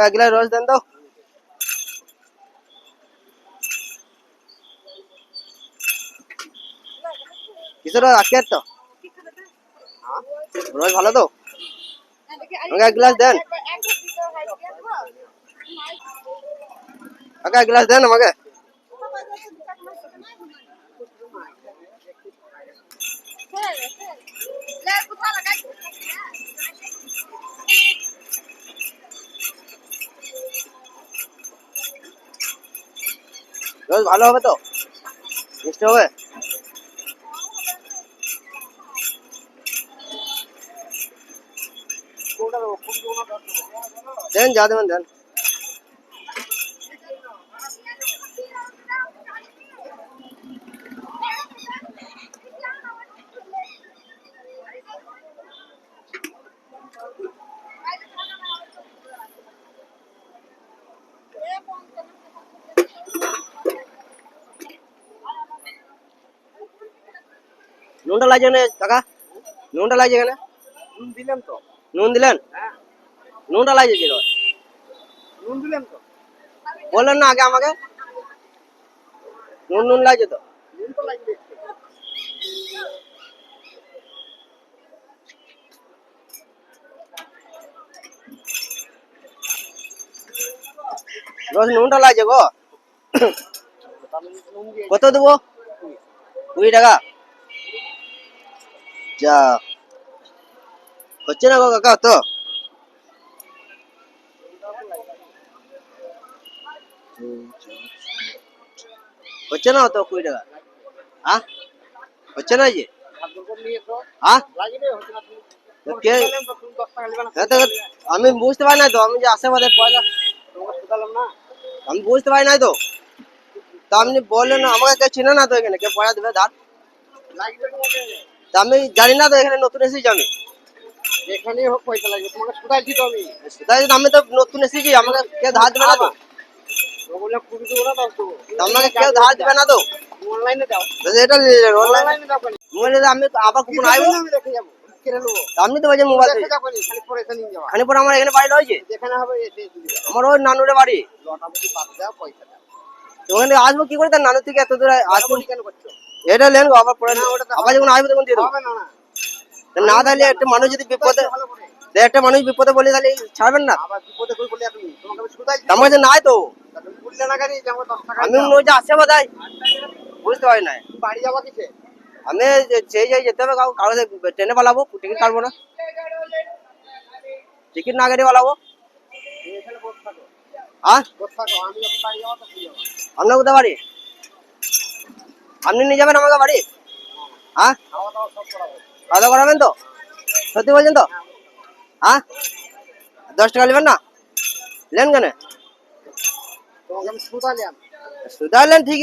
এক গ্লাস রস দেন তো। কিসের রস? আজকে তো রস ভালো তো, আমাকে এক গ্লাস দেন। এক গ্লাস দেন আমাকে। রস ভালো হবে তো, মিষ্টি হবে? দেন, যা দেবেন দেন। নুনটা লাগছে না কাকা? নুনটা লাগছে এখানে? নুন দিলাম তো। নুন দিলেন? নুনটা লাগছে কি? নুন দিলাম তো। বললেন না আগে আমাকে নুন নুন লাগছে তো। নুন তো লাগবে। রস নুনটা লাগছে গো। কত দেবো? 20 টাকা। যা হচ্ছে না গো কাকা তো। হচ্ছে না তো 20 টাকা। হ্যাঁ হচ্ছে না যে। হ্যাঁ আমি বুঝতে পারি না তো, আমি যে আশেপাশে পয়সা আমি বুঝতে পারি না তো। তা আপনি বললেন আমাকে কেউ চিনে না তো, এখানে কেউ পয়সা দেবে ধার? তা আমি জানি না তো, এখানে নতুন এসেছি আমি। এখানে হোক পয়সা লাগবে, তোমাকে শুধাইছি তো আমি। তাই আমি তো নতুন এসেছি, আমাকে কেউ ধার দেবে না তো। বললাম 20 দেবো না 10 দেবো। আমাকে কেউ ধার দেবে না তো। অনলাইনে দাও। এটা অনলাইনে দাও কেন? মোবাইলে আমি আবার কখন আইবো? আমি রেখে যাবো, কেড়ে নেবো। আমি তো বলছি মোবাইল রেখে যাবো নি, খালি পয়সা নিয়ে যাওয়া। খানিক পর আমার এখানে বাড়ি রয়েছে, যেখানে হবে এসে দিয়ে দাও। আমার ওই নানুরে বাড়ি। লটা বুঝি বাদ দাও, পয়সা দাও। ওখানে আসবো কি করে? তার নানু থেকে এত দূরে আসবো আসবো কেন করছো? এটা লেন গো, আবার পরে না, ওটা তো আবার যখন আসবো তখন দিয়ে দেবো। হবে না না। না তাহলে একটা মানুষ যদি বিপদে, ভালো করে। একটা মানুষ বিপদে বলে তাহলে ছাড়বেন না? আবার বিপদে কই বলি তুমি? তোমাকে আমি শুধাইছি। আমার কাছে নাই তো। তুমি বললে না গাড়ি যে আমার 10 টাকা আমি ওই যে আসছে বোধহয়, বুঝতে পারি না। বাড়ি যাওয়া কিসে? আমি সেই যাই যেতে হবে, কারো ট্রেনে পালাবো, টিকিট কাটবো না। টিকিট না কেটে পালাবো। এখানে বসে থাকো। হ্যাঁ বসে থাকো, আমি যখন বাড়ি যাবো তখন যাবো। আপনার কোথায় বাড়ি? আপনি নিয়ে যাবেন আমাকে বাড়ি? হ্যাঁ খাওয়া দাওয়া সব করাবো। খাওয়া দাওয়া করাবেন তো? সত্যি বলছেন তো? হ্যাঁ 10 টাকা নেবেন না? নেন কেন? তোমাকে আমি শুধালাম। শুধালেন ঠিক